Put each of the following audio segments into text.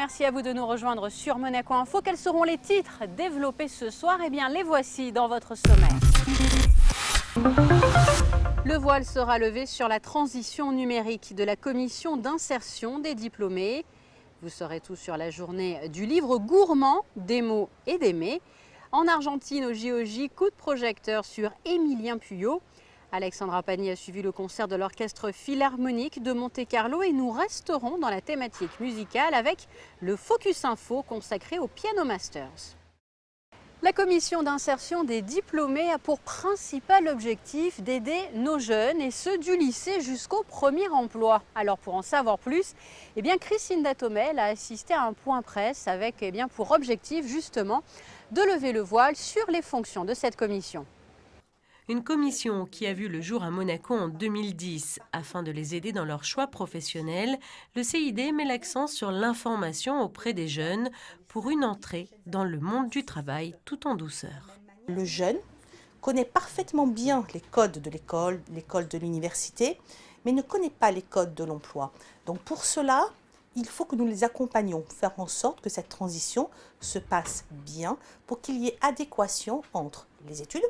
merci à vous de nous rejoindre sur Monaco Info. Quels seront les titres développés ce soir? Eh bien, les voici dans votre sommaire. Le voile sera levé sur la transition numérique de la commission d'insertion des diplômés. Vous saurez tout sur la journée du livre gourmand des mots et d'aimer. En Argentine, au JOJ, coup de projecteur sur Émilien Puyot. Alexandra Pani a suivi le concert de l'Orchestre Philharmonique de Monte-Carlo et nous resterons dans la thématique musicale avec le Focus Info consacré au Piano Masters. La commission d'insertion des diplômés a pour principal objectif d'aider nos jeunes et ceux du lycée jusqu'au premier emploi. Alors pour en savoir plus, Christine Datomel a assisté à un point presse avec pour objectif justement de lever le voile sur les fonctions de cette commission. Une commission qui a vu le jour à Monaco en 2010. Afin de les aider dans leur choix professionnel, le CID met l'accent sur l'information auprès des jeunes pour une entrée dans le monde du travail tout en douceur. Le jeune connaît parfaitement bien les codes de l'école de l'université, mais ne connaît pas les codes de l'emploi. Donc pour cela, il faut que nous les accompagnions, faire en sorte que cette transition se passe bien pour qu'il y ait adéquation entre les études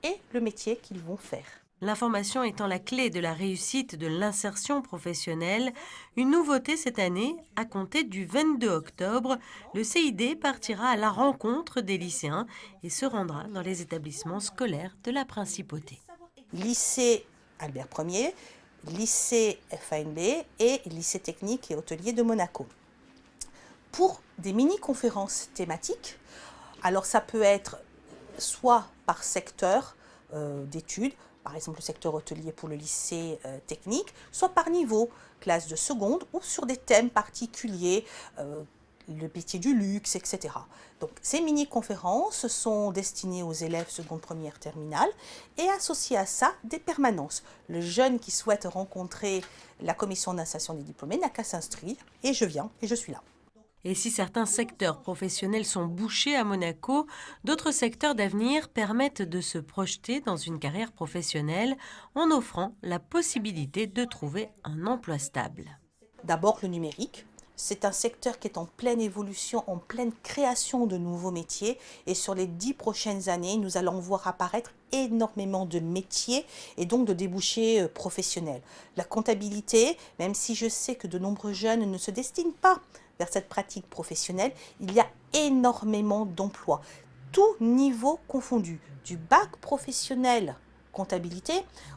et le métier qu'ils vont faire. L'information étant la clé de la réussite de l'insertion professionnelle, une nouveauté cette année, à compter du 22 octobre, le CID partira à la rencontre des lycéens et se rendra dans les établissements scolaires de la Principauté. Lycée Albert Ier, lycée FANB et lycée technique et hôtelier de Monaco. Pour des mini-conférences thématiques, alors ça peut être soit par secteur d'études, par exemple le secteur hôtelier pour le lycée technique, soit par niveau, classe de seconde ou sur des thèmes particuliers, le métier du luxe, etc. Donc ces mini-conférences sont destinées aux élèves seconde, première, terminale et associées à ça des permanences. Le jeune qui souhaite rencontrer la commission d'insertion des diplômés n'a qu'à s'inscrire et je viens et je suis là. Et si certains secteurs professionnels sont bouchés à Monaco, d'autres secteurs d'avenir permettent de se projeter dans une carrière professionnelle en offrant la possibilité de trouver un emploi stable. D'abord le numérique. C'est un secteur qui est en pleine évolution, en pleine création de nouveaux métiers. Et sur les 10 prochaines années, nous allons voir apparaître énormément de métiers et donc de débouchés professionnels. La comptabilité, même si je sais que de nombreux jeunes ne se destinent pas vers cette pratique professionnelle, il y a énormément d'emplois, tout niveau confondu, du bac professionnel comptabilité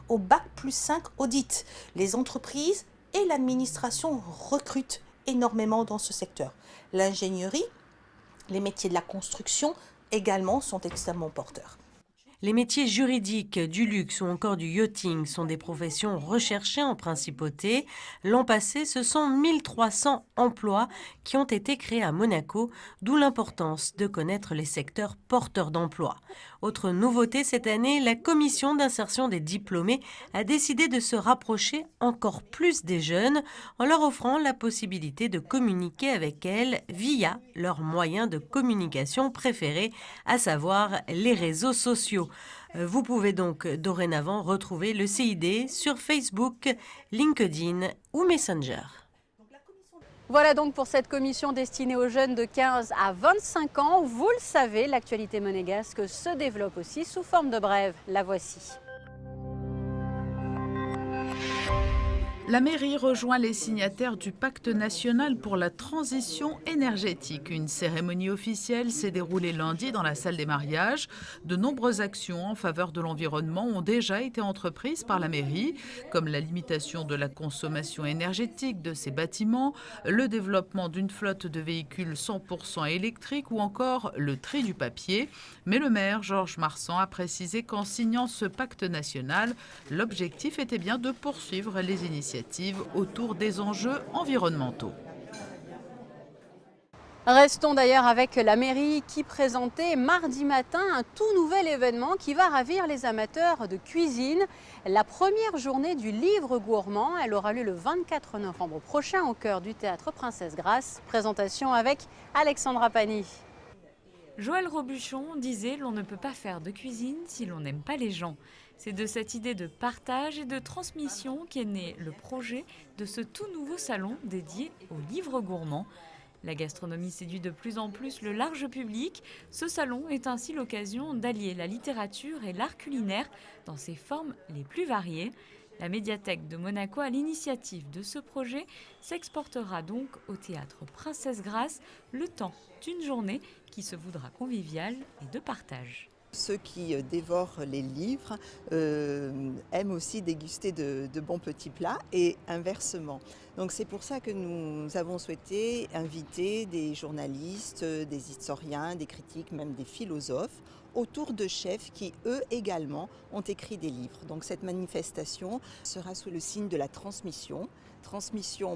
au bac +5 audit. Les entreprises et l'administration recrutent énormément dans ce secteur. L'ingénierie, les métiers de la construction également sont extrêmement porteurs. Les métiers juridiques, du luxe ou encore du yachting sont des professions recherchées en Principauté. L'an passé, ce sont 1300 emplois qui ont été créés à Monaco, d'où l'importance de connaître les secteurs porteurs d'emplois. Autre nouveauté cette année, la commission d'insertion des diplômés a décidé de se rapprocher encore plus des jeunes en leur offrant la possibilité de communiquer avec elles via leurs moyens de communication préférés, à savoir les réseaux sociaux. Vous pouvez donc dorénavant retrouver le CID sur Facebook, LinkedIn ou Messenger. Voilà donc pour cette commission destinée aux jeunes de 15 à 25 ans. Vous le savez, l'actualité monégasque se développe aussi sous forme de brève. La voici. La mairie rejoint les signataires du Pacte national pour la transition énergétique. Une cérémonie officielle s'est déroulée lundi dans la salle des mariages. De nombreuses actions en faveur de l'environnement ont déjà été entreprises par la mairie, comme la limitation de la consommation énergétique de ses bâtiments, le développement d'une flotte de véhicules 100% électriques ou encore le tri du papier. Mais le maire, Georges Marsan, a précisé qu'en signant ce pacte national, l'objectif était bien de poursuivre les initiatives autour des enjeux environnementaux. Restons d'ailleurs avec la mairie qui présentait mardi matin un tout nouvel événement qui va ravir les amateurs de cuisine. La première journée du livre gourmand, elle aura lieu le 24 novembre prochain au cœur du théâtre Princesse Grace. Présentation avec Alexandra Pani. Joël Robuchon disait « L'on ne peut pas faire de cuisine si l'on n'aime pas les gens ». C'est de cette idée de partage et de transmission qu'est né le projet de ce tout nouveau salon dédié aux livres gourmands. La gastronomie séduit de plus en plus le large public. Ce salon est ainsi l'occasion d'allier la littérature et l'art culinaire dans ses formes les plus variées. La médiathèque de Monaco, à l'initiative de ce projet, s'exportera donc au théâtre Princesse Grace le temps d'une journée qui se voudra conviviale et de partage. Ceux qui dévorent les livres aiment aussi déguster de bons petits plats et inversement. Donc c'est pour ça que nous avons souhaité inviter des journalistes, des historiens, des critiques, même des philosophes autour de chefs qui, eux également, ont écrit des livres. Donc cette manifestation sera sous le signe de la transmission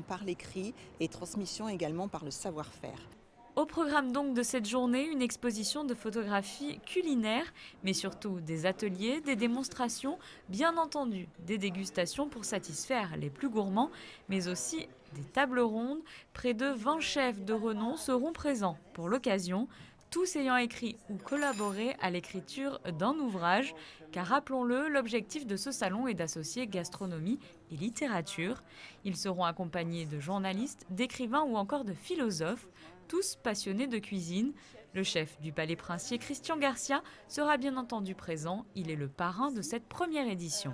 par l'écrit et transmission également par le savoir-faire. Au programme donc de cette journée, une exposition de photographie culinaire, mais surtout des ateliers, des démonstrations, bien entendu des dégustations pour satisfaire les plus gourmands, mais aussi des tables rondes. Près de 20 chefs de renom seront présents pour l'occasion, tous ayant écrit ou collaboré à l'écriture d'un ouvrage, car rappelons-le, l'objectif de ce salon est d'associer gastronomie et littérature. Ils seront accompagnés de journalistes, d'écrivains ou encore de philosophes, tous passionnés de cuisine. Le chef du Palais Princier, Christian Garcia, sera bien entendu présent. Il est le parrain de cette première édition.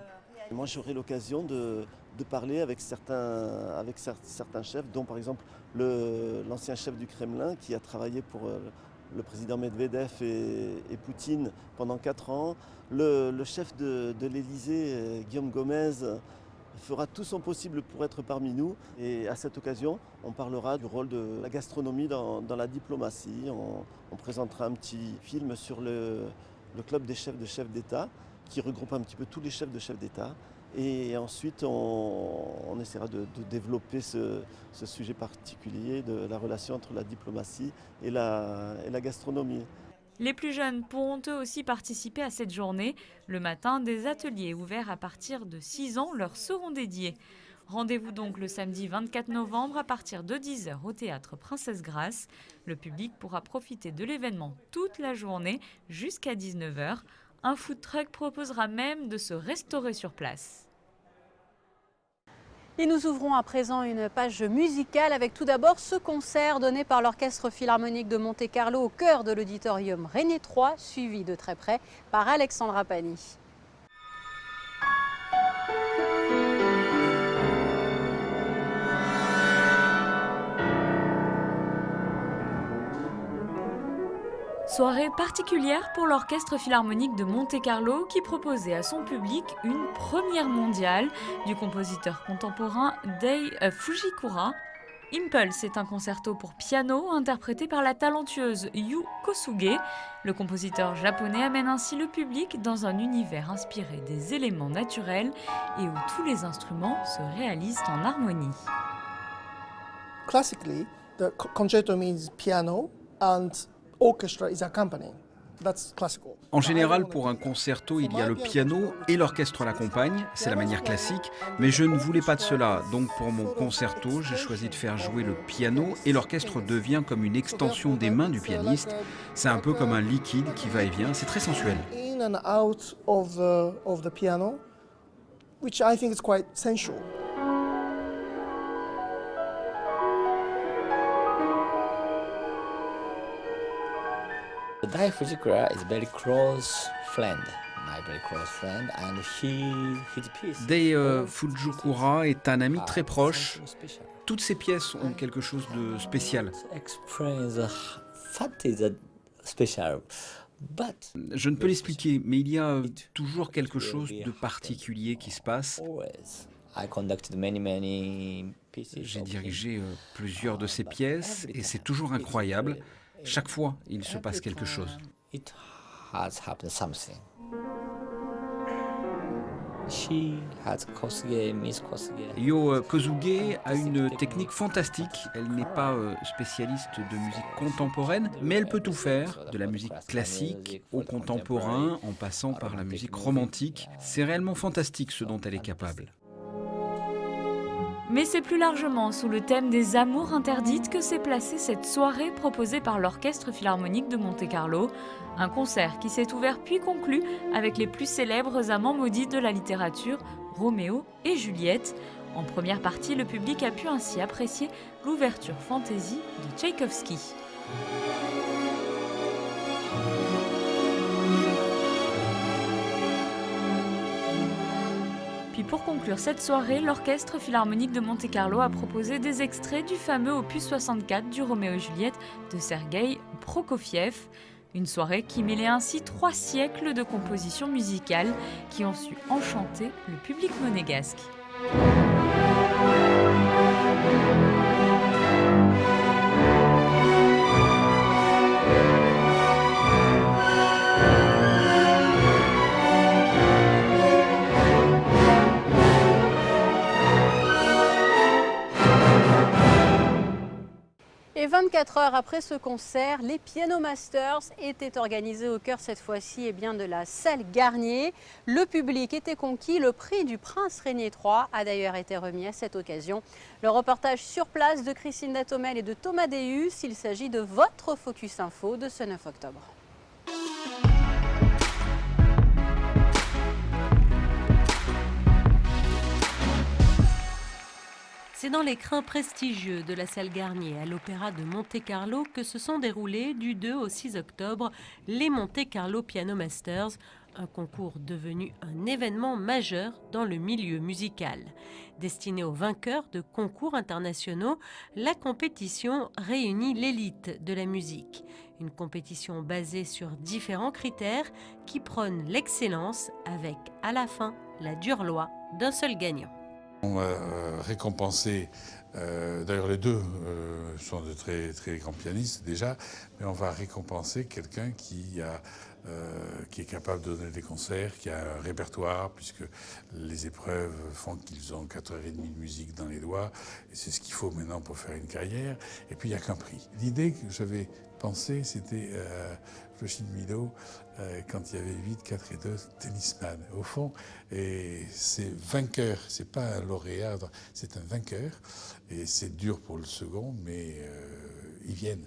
Moi, j'aurai l'occasion de parler avec certains chefs, dont par exemple l'ancien chef du Kremlin qui a travaillé pour le président Medvedev et Poutine pendant 4 ans. Le chef de l'Élysée, Guillaume Gomez, fera tout son possible pour être parmi nous. Et à cette occasion, on parlera du rôle de la gastronomie dans la diplomatie. On présentera un petit film sur le club des chefs d'État qui regroupe un petit peu tous les chefs d'État. Et ensuite, on essaiera de développer ce sujet particulier de la relation entre la diplomatie et la gastronomie. Les plus jeunes pourront eux aussi participer à cette journée. Le matin, des ateliers ouverts à partir de 6 ans leur seront dédiés. Rendez-vous donc le samedi 24 novembre à partir de 10h au théâtre Princesse Grace. Le public pourra profiter de l'événement toute la journée jusqu'à 19h. Un food truck proposera même de se restaurer sur place. Et nous ouvrons à présent une page musicale avec tout d'abord ce concert donné par l'Orchestre Philharmonique de Monte-Carlo au cœur de l'auditorium René III, suivi de très près par Alexandra Pani. Soirée particulière pour l'Orchestre Philharmonique de Monte-Carlo qui proposait à son public une première mondiale du compositeur contemporain Dai Fujikura. Impulse est un concerto pour piano interprété par la talentueuse Yu Kosuge. Le compositeur japonais amène ainsi le public dans un univers inspiré des éléments naturels et où tous les instruments se réalisent en harmonie. Classically, the concerto means piano and orchestra is accompanying. That's classical. En général, pour un concerto, il y a le piano et l'orchestre l'accompagne, c'est la manière classique, mais je ne voulais pas de cela. Donc pour mon concerto, j'ai choisi de faire jouer le piano et l'orchestre devient comme une extension des mains du pianiste. C'est un peu comme un liquide qui va et vient, c'est très sensuel. In and out of the piano, which I think is quite sensual. Dai Fujikura is very close friend, my very close friend, and his piece. Dai Fujikura est un ami très proche. Toutes ses pièces ont quelque chose de spécial. Je ne peux l'expliquer, mais il y a toujours quelque chose de particulier qui se passe. J'ai dirigé plusieurs de ses pièces et c'est toujours incroyable. Chaque fois, il se passe quelque chose. Yu Kosuge a une technique fantastique. Elle n'est pas spécialiste de musique contemporaine, mais elle peut tout faire, de la musique classique au contemporain, en passant par la musique romantique. C'est réellement fantastique ce dont elle est capable. Mais c'est plus largement sous le thème des amours interdites que s'est placée cette soirée proposée par l'Orchestre Philharmonique de Monte-Carlo. Un concert qui s'est ouvert puis conclu avec les plus célèbres amants maudits de la littérature, Roméo et Juliette. En première partie, le public a pu ainsi apprécier l'ouverture fantaisie de Tchaïkovski. Puis pour conclure cette soirée, l'Orchestre Philharmonique de Monte-Carlo a proposé des extraits du fameux opus 64 du Roméo et Juliette de Sergueï Prokofiev. Une soirée qui mêlait ainsi 3 siècles de compositions musicales qui ont su enchanter le public monégasque. Et 24 heures après ce concert, les Piano Masters étaient organisés au cœur cette fois-ci de la salle Garnier. Le public était conquis, le prix du Prince Régnier III a d'ailleurs été remis à cette occasion. Le reportage sur place de Christine Datomel et de Thomas Deus, il s'agit de votre Focus Info de ce 9 octobre. C'est dans les crins prestigieux de la salle Garnier à l'Opéra de Monte-Carlo que se sont déroulés du 2 au 6 octobre les Monte-Carlo Piano Masters, un concours devenu un événement majeur dans le milieu musical. Destiné aux vainqueurs de concours internationaux, la compétition réunit l'élite de la musique. Une compétition basée sur différents critères qui prônent l'excellence avec, à la fin, la dure loi d'un seul gagnant. On va récompenser, d'ailleurs les deux sont de très, très grands pianistes déjà, mais on va récompenser quelqu'un qui est capable de donner des concerts, qui a un répertoire, puisque les épreuves font qu'ils ont 4h30 de musique dans les doigts, et c'est ce qu'il faut maintenant pour faire une carrière, et puis il n'y a qu'un prix. L'idée que j'avais pensée, c'était Floshin Milo, quand il y avait 8, 4 et 2 tennisman. Au fond, et c'est vainqueur, c'est pas un lauréat, c'est un vainqueur, et c'est dur pour le second, mais ils viennent.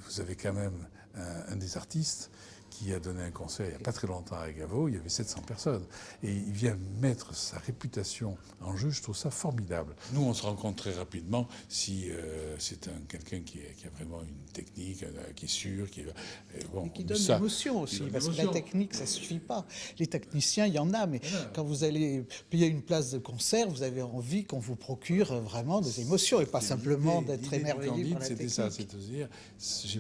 Vous avez quand même un des artistes qui a donné un concert il n'y a pas très longtemps à Gavo, il y avait 700 personnes. Et il vient mettre sa réputation en jeu, je trouve ça formidable. Nous, on se rencontre très rapidement si c'est quelqu'un qui a vraiment une technique, qui est sûr, qui donne l'émotion aussi, parce que la technique, ça ne suffit pas. Les techniciens, il y en a, mais quand vous allez payer une place de concert, vous avez envie qu'on vous procure vraiment des émotions, et pas simplement d'être émerveillé par la technique. C'était ça, c'est-à-dire,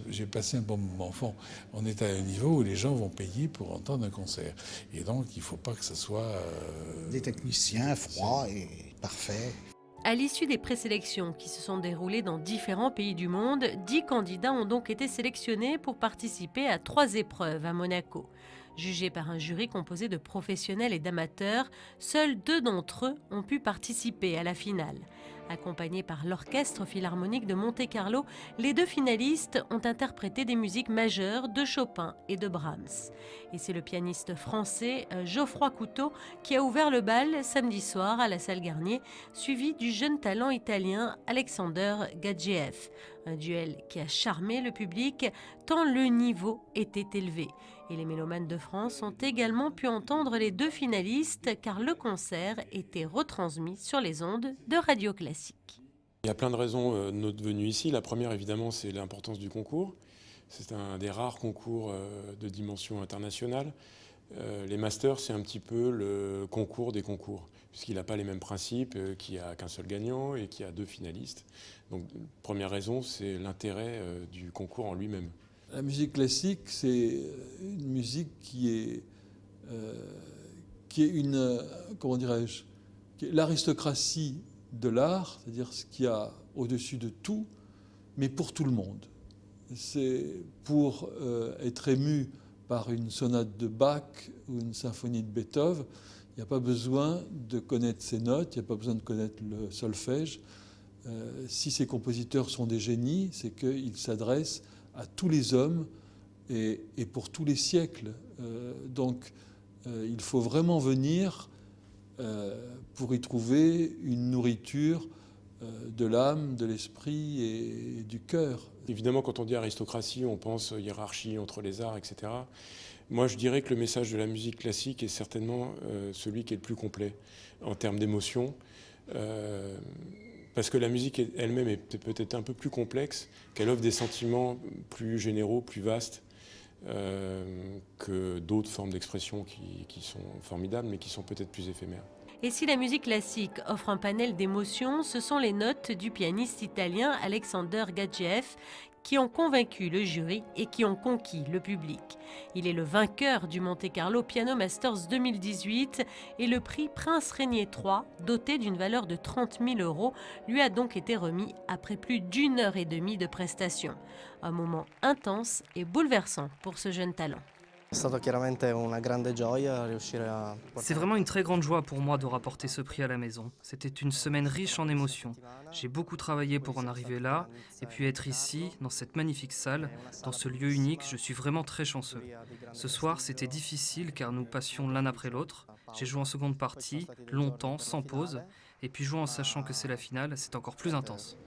j'ai passé un bon moment. Enfin, on est à un niveau où les gens vont payer pour entendre un concert. Et donc, il ne faut pas que ce soit... des techniciens froids et parfaits. À l'issue des présélections qui se sont déroulées dans différents pays du monde, 10 candidats ont donc été sélectionnés pour participer à 3 épreuves à Monaco. Jugés par un jury composé de professionnels et d'amateurs, seuls 2 d'entre eux ont pu participer à la finale. Accompagnés par l'Orchestre Philharmonique de Monte-Carlo, les 2 finalistes ont interprété des musiques majeures de Chopin et de Brahms. Et c'est le pianiste français Geoffroy Couteau qui a ouvert le bal samedi soir à la salle Garnier, suivi du jeune talent italien Alexander Gadjiev. Un duel qui a charmé le public tant le niveau était élevé. Et les mélomanes de France ont également pu entendre les 2 finalistes car le concert était retransmis sur les ondes de Radio Classique. Il y a plein de raisons de notre venue ici. La première, évidemment, c'est l'importance du concours. C'est un des rares concours de dimension internationale. Les masters, c'est un petit peu le concours des concours, puisqu'il n'a pas les mêmes principes, qu'il n'y a qu'un seul gagnant et qu'il y a 2 finalistes. Donc, première raison, c'est l'intérêt du concours en lui-même. La musique classique, c'est une musique qui est une, comment dirais-je, qui est l'aristocratie de l'art, c'est-à-dire ce qu'il y a au-dessus de tout, mais pour tout le monde. C'est pour être ému par une sonate de Bach ou une symphonie de Beethoven, il n'y a pas besoin de connaître ses notes, il n'y a pas besoin de connaître le solfège. Si ces compositeurs sont des génies, c'est qu'ils s'adressent à tous les hommes et pour tous les siècles. Donc il faut vraiment venir pour y trouver une nourriture de l'âme, de l'esprit et du cœur. Évidemment, quand on dit aristocratie, on pense hiérarchie entre les arts, etc. Moi, je dirais que le message de la musique classique est certainement celui qui est le plus complet en termes d'émotion, parce que la musique elle-même est peut-être un peu plus complexe, qu'elle offre des sentiments plus généraux, plus vastes, que d'autres formes d'expression qui sont formidables, mais qui sont peut-être plus éphémères. Et si la musique classique offre un panel d'émotions, ce sont les notes du pianiste italien Alexander Gadjiev qui ont convaincu le jury et qui ont conquis le public. Il est le vainqueur du Monte Carlo Piano Masters 2018 et le prix Prince Régnier III, doté d'une valeur de 30 000 €, lui a donc été remis après plus d'1 heure et demie de prestation. Un moment intense et bouleversant pour ce jeune talent. C'est vraiment une très grande joie pour moi de rapporter ce prix à la maison. C'était une semaine riche en émotions. J'ai beaucoup travaillé pour en arriver là, et puis être ici, dans cette magnifique salle, dans ce lieu unique, je suis vraiment très chanceux. Ce soir, c'était difficile car nous passions l'un après l'autre. J'ai joué en seconde partie, longtemps, sans pause, et puis jouer en sachant que c'est la finale, c'est encore plus intense.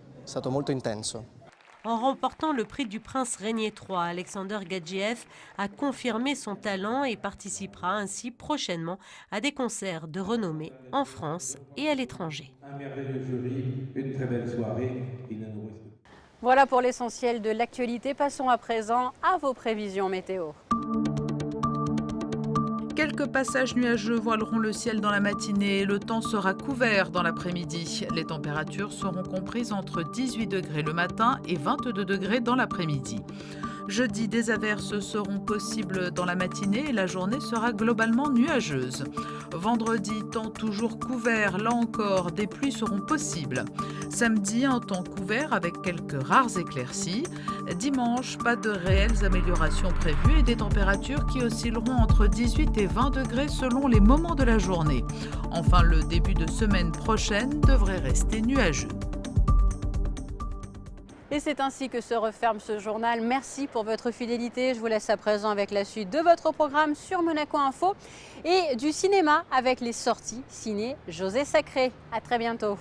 En remportant le prix du Prince Régnier III, Alexander Gadjiev a confirmé son talent et participera ainsi prochainement à des concerts de renommée en France et à l'étranger. Un merveilleux jury, une très belle soirée. Voilà pour l'essentiel de l'actualité. Passons à présent à vos prévisions météo. Quelques passages nuageux voileront le ciel dans la matinée et le temps sera couvert dans l'après-midi. Les températures seront comprises entre 18 degrés le matin et 22 degrés dans l'après-midi. Jeudi, des averses seront possibles dans la matinée et la journée sera globalement nuageuse. Vendredi, temps toujours couvert, là encore, des pluies seront possibles. Samedi, un temps couvert avec quelques rares éclaircies. Dimanche, pas de réelles améliorations prévues et des températures qui oscilleront entre 18 et 20 degrés selon les moments de la journée. Enfin, le début de semaine prochaine devrait rester nuageux. Et c'est ainsi que se referme ce journal. Merci pour votre fidélité. Je vous laisse à présent avec la suite de votre programme sur Monaco Info et du cinéma avec les sorties ciné José Sacré. À très bientôt.